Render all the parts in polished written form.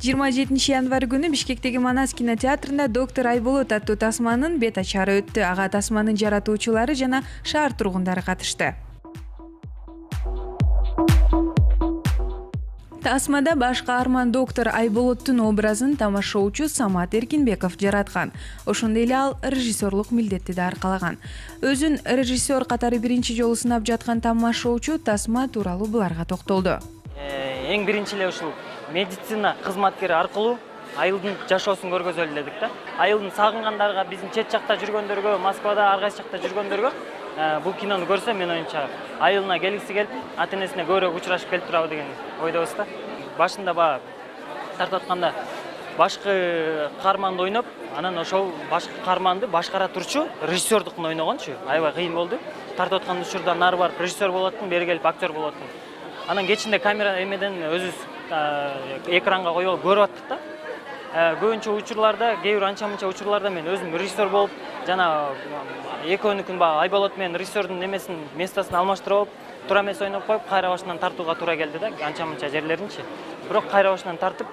27 январь күнү Бишкектеги Манас кинотеатрында доктор Айболот аттуу тасманын бет ачары өттү. Ага тасманын жаратуучулары жана шаар тургундары катышты. Тасмада баш каарман доктор Айболоттун образын тамашоочу Самат Эркинбеков жараткан. Ошондой эле ал режиссерлук милдетти да аркалаган. Өзүн режиссер катары биринчи жолу сынап жаткан тамашоочу тасма тууралуу буларга токтолду. Эң биринчи эле ушул медицина кызматкери аркылуу айылдын жашоосун көргөзөлү дедик да. Айылдын сагынгандарга, биздин чет жакта жүргөндөргө, Москвада ар кайсы жакта жүргөндөргө бул кинону көрсө, мен оюмча айылына келгиси келип, ата-энесине көбүрөөк учурашып келип турабы деген ойдобуз да. Башында баа тартып атканда башкы каарманды ойноп, анан ошол башкы каарманды башкара турчу режиссердукун ойногончу. Аябай кыйын болду. Тартып аткан учурда нары барып режиссер болуп аттым, бери келип актер болуп аттым. Анан кечинде камера эмеден өзүбүз экранга коюп көрүп аттык да. Көбүнчө учурларда, кээ бир анча-мынча учурларда мен өзүм режиссер болуп, жана экөөнүкүн баягы Айболот менен режиссердун немесин местосын алмаштырып алып, туура эмес ойноп коюп, кайра башынан тартууга туура келди да, анча-мынча жерлеринчи. Бирок кайра башынан тартып,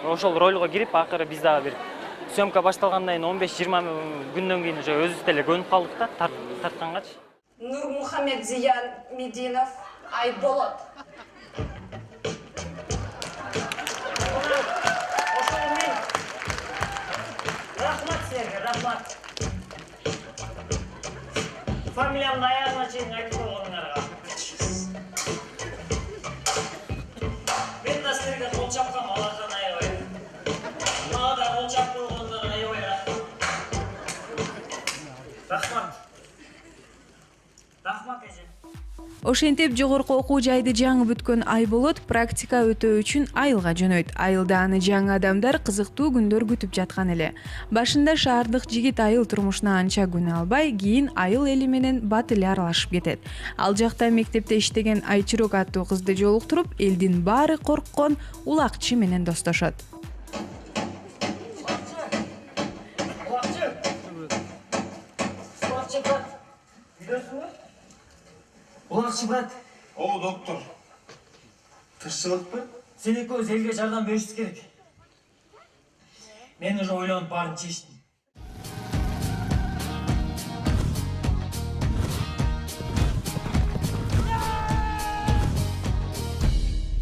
ошол ролго кирип, акыры биз дагы бир съемка башталгандан кийин 15-20 күндөн кийин уже өзүбүз деле көнүп калдык да, тарткангачы. Нурмухамедзиян Мединов, Айболот. Рахмат. Фамилиямды аягына чейин айтып койгонуңарга. Мен да силерге кол чапкам, алардан аябай. Мага да кол чапып койгонуңарга аябай рахмат. Рахмат эже. Ошентип жогорку окуу жайды жаңы бүткөн Айболот практика өтөө үчүн айылга жөнөйт. Айылда аны жаңы адамдар кызыктуу күндөр күтүп жаткан эле. Башында шаардык жигит айыл турмушуна анча күнө албай, кийин айыл эли менен бат эле аралашып кетет. Ал жакта мектепте иштеген Айчырок аттуу кызды жолуктуруп, элдин баары корккон улакчы менен достошот. Улакчы брат. О, доктор. Тырчылыкпы? Сен экөөбүз элге жардам беришибиз керек. Мен уже ойлонуп баарын чечтим.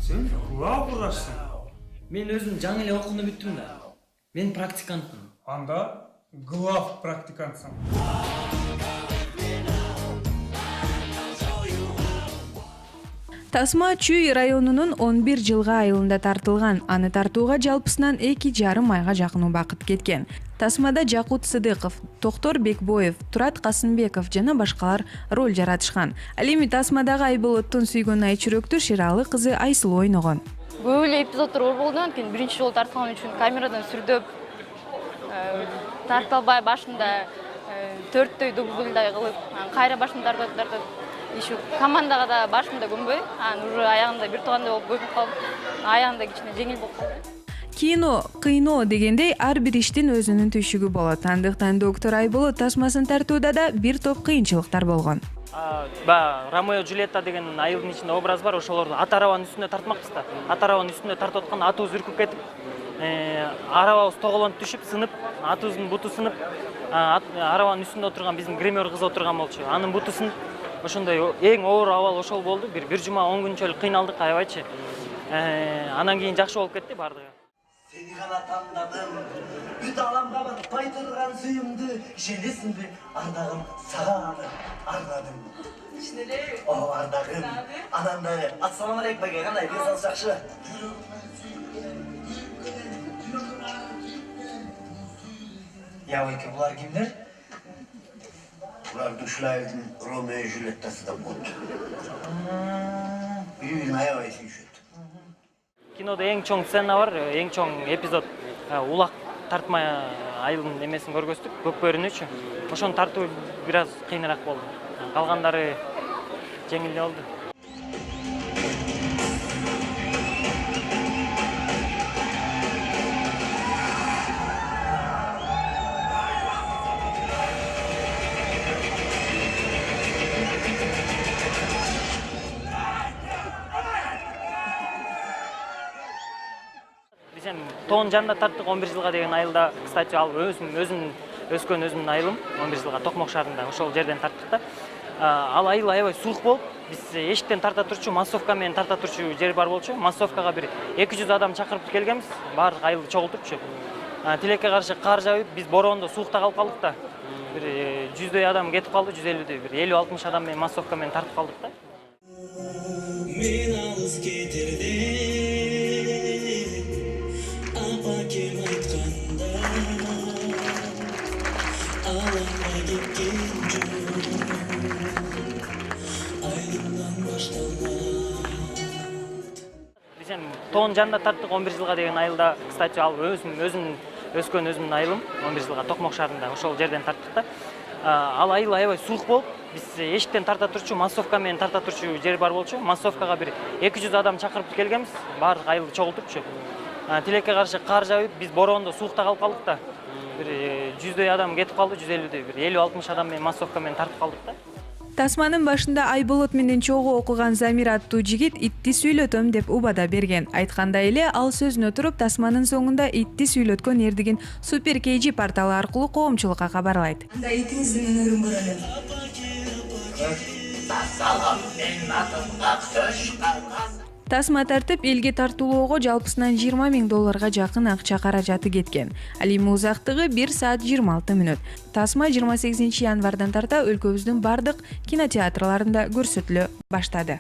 Сен глав урашсың. Мен өзүм жаңы эле окууну бүттүм да. Мен практикантмын. Анда глав практикантсың. Тасма Чүй районунун 11 жылга айылында тартылган. Аны тартууга жалпысынан 2,5 айга жакын убакыт кеткен. Тасмада Жакут Сыдыков, Токтор Бекбоев, Турат Касымбеков жана башкалар роль жаратышкан. Ал эми тасмадагы Айболоттун сүйгөн Айчүрөктү Ширалы кызы Айсылуу ойногон. Көп эле эпизоддор бар болду, анткени биринчи жолу тартылган үчүн камерадан сүрдөп тарталбай башында төрттөй дублдай кылып, кайра башын тартып еще командага да башымда көнбөй, уже аягында бир туугандай болуп көнүп калып, аягында кичине жеңил болуп калды. Кино, кыйноо дегендей ар бир иштин өзүнүн түйшүгү болот. Андыктан доктор Айболот тасмасын тартууда да бир топ кыйынчылыктар болгон. Ромео Джульетта деген айылдын ичинде образ бар, ошолорду ат арабанын үстүнө тартмакпыз да. Ат арабанын үстүнө тартып атканда атыбыз үркүп кетип, арабабыз тоголонуп түшүп, сынып, атыбыздын буту сынып, арабанын үстүндө отурган биздин гример кыз отурган болчу. Анын буту сынып, ошондой эң оор абал ошол болду. Бир жума 10 күнчөлүк кыйналдык, аябайчы. Анан кийин жакшы болуп кетти бардыгы. Сени гана тандадым, бүт аламга батпай турган сүйүмдү, ишенесиңби, ардагым сага ардадым. Чын эле? О, ардагым. Анан да ассалам алейкум эге, кандай деңиз жакшыбы? Я эке, булар кимдер? Булар Душлайдын Ромео и Джульеттасы да болот. Бири-бирине аябай сүйүшөт. Кинода эң чоң сцена бар, эң чоң эпизод улак тартма айылдын немесин көргөздүк, көкбөрүнүчү. Ошону тартуу бир аз кыйыныраак болду. Калгандары жеңил болду. тоонун жанында тарттык 11 жылга деген айылда. Кстати, ал өзүм өскөн өзүмдүн айылым 11 жылга Токмок шаарында ошол жерден тарттык да. Ал айыл аябай суук болуп, биз эшиктен тарта турчу, массовка менен тарта турчу жер бар болчу. Массовкага бир 200 адам чакырып келгенбиз, баардык айылды чогултупчу. Тилекке каршы кар жаап, биз бороондо суукта калып калдык да. Бир 100дөй адам кетип калды, 150дөй, бир 50-60 адам менен массовка менен тартып калдык да. Мен алыс кетерде апакем айтканда алаңга кеткен жол айылымдан башталат. Биз эми тоонун жанында тарттык 11 жылга деген айылда. Кстати, ал өзүм өскөн өзүмдүн айылым 11 жылга Токмок шаарында ошол жерден тарттык да. Ал айыл аябай суук болуп, биз эшиктен тарта турчу, массовка менен тарта турчу жер бар болчу. Массовкага бир 200 адам чакырып келгенбиз, баардык айылды чогултупчу. Тилекке каршы кар жаап, биз бороондо суукта калып калдык да. Бир 100дөй адам кетип калды, 150дөй, бир 50-60 адам менен массовка менен тартып калдык да. Тасманын башында Айболот менен чогуу окуган Замир аттуу жигит итти сүйлөтөм деп убада берген. Айткандай эле, ал сөзүнө туруп тасманын соңунда итти сүйлөткөн эрдигин Супер KG порталы аркылуу коомчулукка кабарлайт. Анда итиңиздин өнөрүн көрөлү. Тасма тартып элге тартуулоого жалпысынан $20,000 жакын акча каражаты кеткен. Ал эми узактыгы 1 саат 26 мүнөт. Тасма 28 январдан тарта өлкөбүздүн бардык кинотеатрларында көрсөтүлө баштады.